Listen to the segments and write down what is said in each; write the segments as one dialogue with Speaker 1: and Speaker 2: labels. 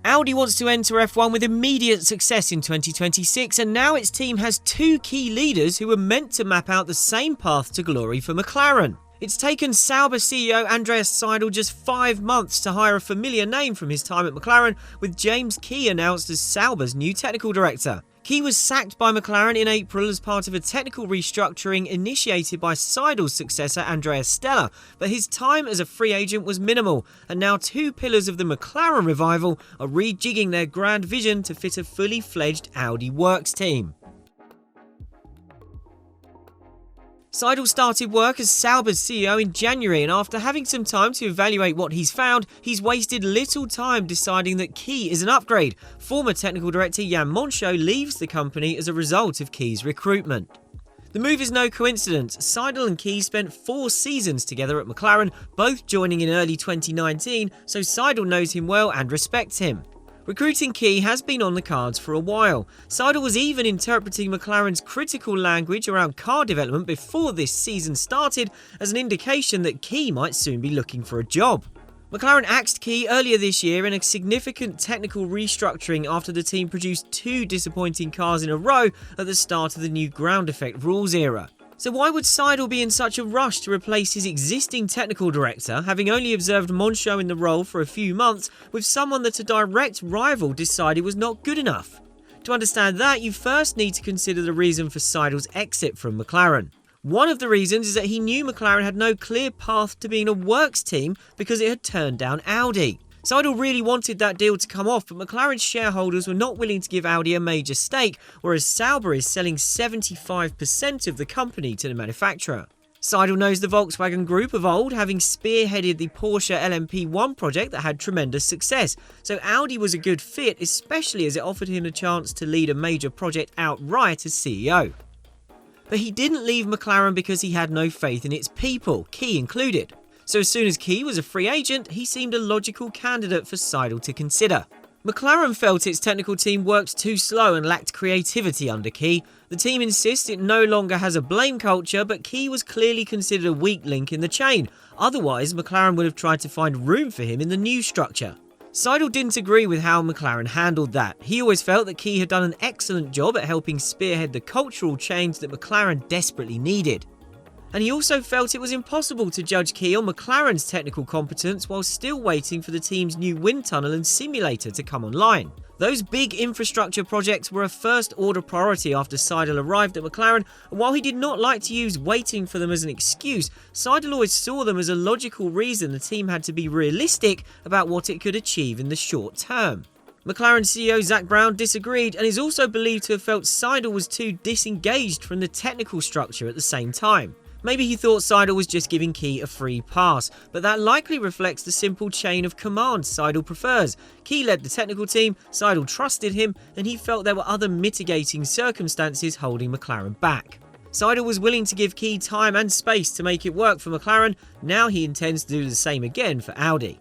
Speaker 1: Audi wants to enter F1 with immediate success in 2026, and now its team has two key leaders who were meant to map out the same path to glory for McLaren. It's taken Sauber CEO Andreas Seidl just 5 months to hire a familiar name from his time at McLaren, with James Key announced as Sauber's new technical director. Key was sacked by McLaren in April as part of a technical restructuring initiated by Seidl's successor Andrea Stella, but his time as a free agent was minimal, and now two pillars of the McLaren revival are rejigging their grand vision to fit a fully fledged Audi works team. Seidl started work as Sauber's CEO in January, and after having some time to evaluate what he's found, he's wasted little time deciding that Key is an upgrade. Former technical director Jan Moncho leaves the company as a result of Key's recruitment. The move is no coincidence. Seidl and Key spent 4 seasons together at McLaren, both joining in early 2019, so Seidl knows him well and respects him. Recruiting Key has been on the cards for a while. Seidl was even interpreting McLaren's critical language around car development before this season started as an indication that Key might soon be looking for a job. McLaren axed Key earlier this year in a significant technical restructuring after the team produced 2 disappointing cars in a row at the start of the new ground effect rules era. So why would Seidl be in such a rush to replace his existing technical director, having only observed Moncho in the role for a few months, with someone that a direct rival decided was not good enough? To understand that, you first need to consider the reason for Seidel's exit from McLaren. One of the reasons is that he knew McLaren had no clear path to being a works team because it had turned down Audi. Seidl really wanted that deal to come off, but McLaren's shareholders were not willing to give Audi a major stake, whereas Sauber is selling 75% of the company to the manufacturer. Seidl knows the Volkswagen Group of old, having spearheaded the Porsche LMP1 project that had tremendous success, so Audi was a good fit, especially as it offered him a chance to lead a major project outright as CEO. But he didn't leave McLaren because he had no faith in its people, Key included. So as soon as Key was a free agent, he seemed a logical candidate for Seidl to consider. McLaren felt its technical team worked too slow and lacked creativity under Key. The team insists it no longer has a blame culture, but Key was clearly considered a weak link in the chain. Otherwise, McLaren would have tried to find room for him in the new structure. Seidl didn't agree with how McLaren handled that. He always felt that Key had done an excellent job at helping spearhead the cultural change that McLaren desperately needed. And he also felt it was impossible to judge Key on McLaren's technical competence while still waiting for the team's new wind tunnel and simulator to come online. Those big infrastructure projects were a first-order priority after Seidl arrived at McLaren, and while he did not like to use waiting for them as an excuse, Seidl always saw them as a logical reason the team had to be realistic about what it could achieve in the short term. McLaren CEO Zak Brown disagreed and is also believed to have felt Seidl was too disengaged from the technical structure at the same time. Maybe he thought Seidl was just giving Key a free pass, but that likely reflects the simple chain of command Seidl prefers. Key led the technical team, Seidl trusted him, and he felt there were other mitigating circumstances holding McLaren back. Seidl was willing to give Key time and space to make it work for McLaren. Now he intends to do the same again for Audi.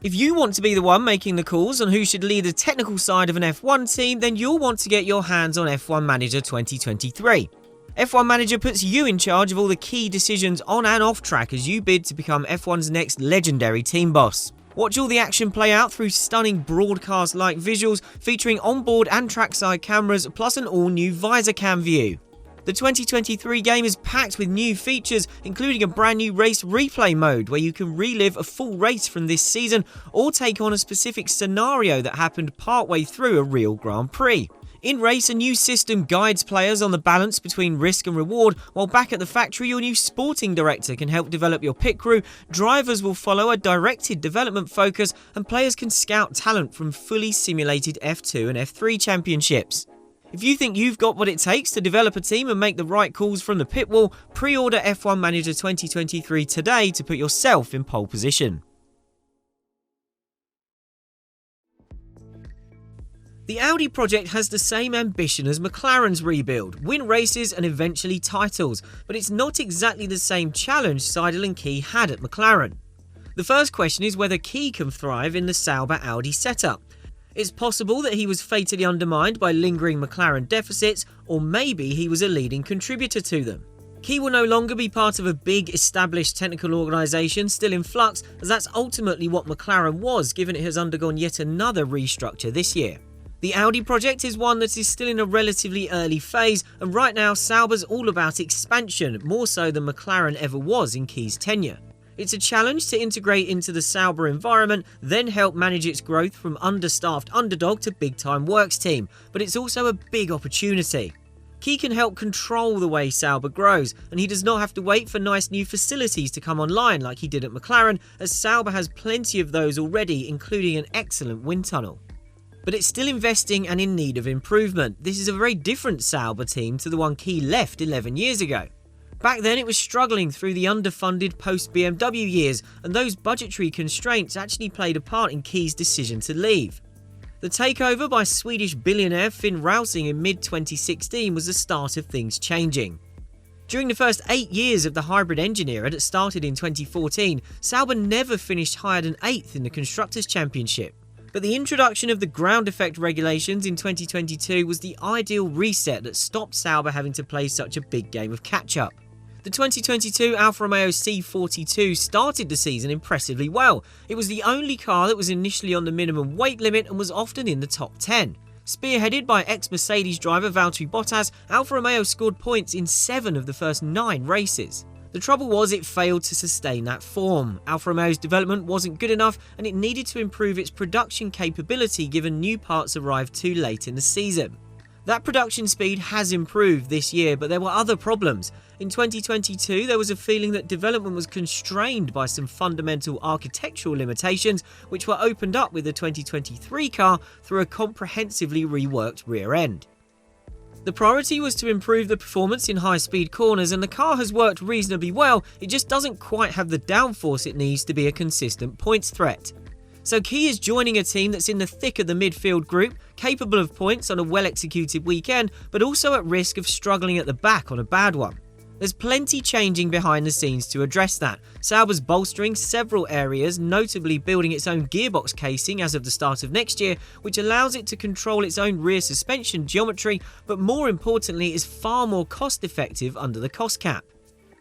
Speaker 1: If you want to be the one making the calls on who should lead the technical side of an F1 team, then you'll want to get your hands on F1 Manager 2023. F1 Manager puts you in charge of all the key decisions on and off track as you bid to become F1's next legendary team boss. Watch all the action play out through stunning broadcast-like visuals featuring onboard and trackside cameras, plus an all-new visor cam view. The 2023 game is packed with new features, including a brand new race replay mode where you can relive a full race from this season or take on a specific scenario that happened partway through a real Grand Prix. In race, a new system guides players on the balance between risk and reward, while back at the factory, your new sporting director can help develop your pit crew, drivers will follow a directed development focus, and players can scout talent from fully simulated F2 and F3 championships. If you think you've got what it takes to develop a team and make the right calls from the pit wall, pre-order F1 Manager 2023 today to put yourself in pole position. The Audi project has the same ambition as McLaren's rebuild, win races and eventually titles, but it's not exactly the same challenge Seidl and Key had at McLaren. The first question is whether Key can thrive in the Sauber Audi setup. It's possible that he was fatally undermined by lingering McLaren deficits, or maybe he was a leading contributor to them. Key will no longer be part of a big, established technical organisation still in flux, as that's ultimately what McLaren was, given it has undergone yet another restructure this year. The Audi project is one that is still in a relatively early phase, and right now Sauber's all about expansion, more so than McLaren ever was in Key's tenure. It's a challenge to integrate into the Sauber environment, then help manage its growth from understaffed underdog to big-time works team, but it's also a big opportunity. Key can help control the way Sauber grows, and he does not have to wait for nice new facilities to come online like he did at McLaren, as Sauber has plenty of those already, including an excellent wind tunnel. But it's still investing and in need of improvement. This is a very different Sauber team to the one Key left 11 years ago. Back then it was struggling through the underfunded post-BMW years, and those budgetary constraints actually played a part in Key's decision to leave. The takeover by Swedish billionaire Finn Rausing in mid-2016 was the start of things changing. During the first 8 years of the hybrid engine era that started in 2014, Sauber never finished higher than 8th in the Constructors' Championship. But the introduction of the ground effect regulations in 2022 was the ideal reset that stopped Sauber having to play such a big game of catch-up. The 2022 Alfa Romeo C42 started the season impressively well. It was the only car that was initially on the minimum weight limit and was often in the top 10. Spearheaded by ex-Mercedes driver Valtteri Bottas, Alfa Romeo scored points in 7 of the first 9 races. The trouble was it failed to sustain that form. Alfa Romeo's development wasn't good enough, and it needed to improve its production capability given new parts arrived too late in the season. That production speed has improved this year, but there were other problems. In 2022, there was a feeling that development was constrained by some fundamental architectural limitations, which were opened up with the 2023 car through a comprehensively reworked rear end. The priority was to improve the performance in high-speed corners, and the car has worked reasonably well. It just doesn't quite have the downforce it needs to be a consistent points threat. So Key is joining a team that's in the thick of the midfield group, capable of points on a well-executed weekend, but also at risk of struggling at the back on a bad one. There's plenty changing behind the scenes to address that. Sauber's bolstering several areas, notably building its own gearbox casing as of the start of next year, which allows it to control its own rear suspension geometry, but more importantly is far more cost-effective under the cost cap.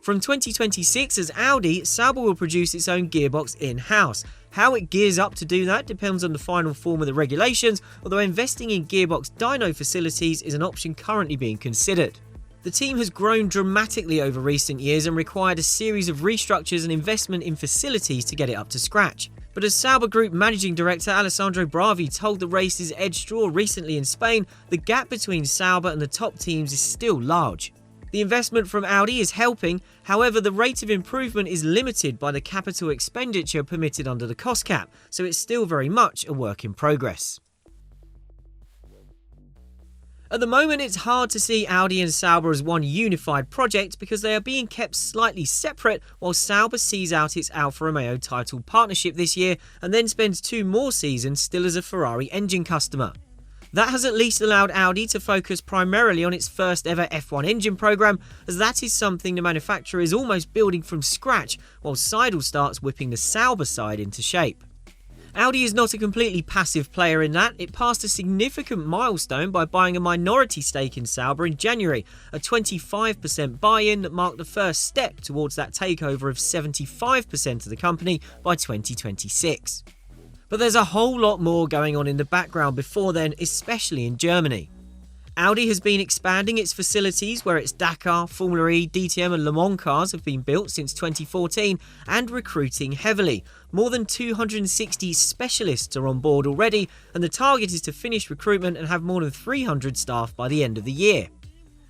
Speaker 1: From 2026 as Audi, Sauber will produce its own gearbox in-house. How it gears up to do that depends on the final form of the regulations, although investing in gearbox dyno facilities is an option currently being considered. The team has grown dramatically over recent years and required a series of restructures and investment in facilities to get it up to scratch. But as Sauber Group Managing Director Alessandro Bravi told the Race's Ed Straw recently in Spain, the gap between Sauber and the top teams is still large. The investment from Audi is helping, however the rate of improvement is limited by the capital expenditure permitted under the cost cap, so it's still very much a work in progress. At the moment, it's hard to see Audi and Sauber as one unified project because they are being kept slightly separate while Sauber sees out its Alfa Romeo title partnership this year and then spends 2 more seasons still as a Ferrari engine customer. That has at least allowed Audi to focus primarily on its first ever F1 engine program, as that is something the manufacturer is almost building from scratch while Seidl starts whipping the Sauber side into shape. Audi is not a completely passive player in that. It passed a significant milestone by buying a minority stake in Sauber in January, a 25% buy-in that marked the first step towards that takeover of 75% of the company by 2026. But there's a whole lot more going on in the background before then, especially in Germany. Audi has been expanding its facilities where its Dakar, Formula E, DTM and Le Mans cars have been built since 2014 and recruiting heavily. More than 260 specialists are on board already, and the target is to finish recruitment and have more than 300 staff by the end of the year.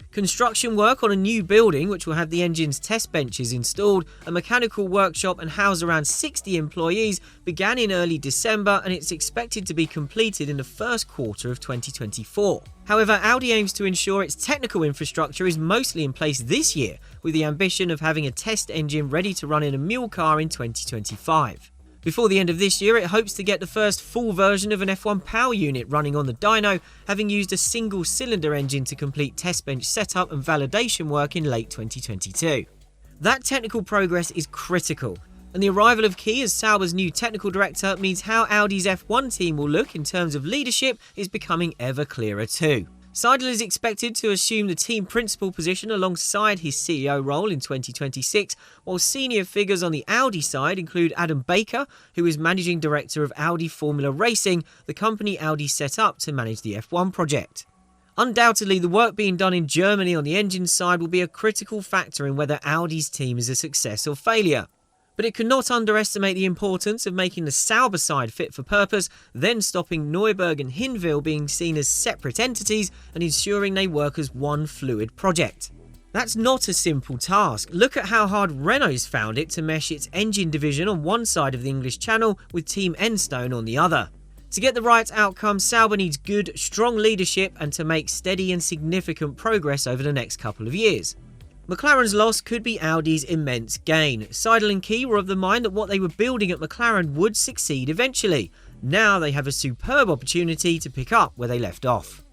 Speaker 1: Construction work on a new building, which will have the engine's test benches installed, a mechanical workshop and house around 60 employees, began in early December, and it's expected to be completed in the first quarter of 2024. However, Audi aims to ensure its technical infrastructure is mostly in place this year, with the ambition of having a test engine ready to run in a mule car in 2025. Before the end of this year, it hopes to get the first full version of an F1 power unit running on the dyno, having used a single-cylinder engine to complete test bench setup and validation work in late 2022. That technical progress is critical, and the arrival of Key as Sauber's new technical director means how Audi's F1 team will look in terms of leadership is becoming ever clearer too. Seidl is expected to assume the team principal position alongside his CEO role in 2026, while senior figures on the Audi side include Adam Baker, who is managing director of Audi Formula Racing, the company Audi set up to manage the F1 project. Undoubtedly, the work being done in Germany on the engine side will be a critical factor in whether Audi's team is a success or failure. But it cannot underestimate the importance of making the Sauber side fit for purpose, then stopping Neuburg and Hinwil being seen as separate entities and ensuring they work as one fluid project. That's not a simple task. Look at how hard Renault's found it to mesh its engine division on one side of the English Channel with Team Enstone on the other. To get the right outcome, Sauber needs good, strong leadership and to make steady and significant progress over the next couple of years. McLaren's loss could be Audi's immense gain. Seidl and Key were of the mind that what they were building at McLaren would succeed eventually. Now they have a superb opportunity to pick up where they left off.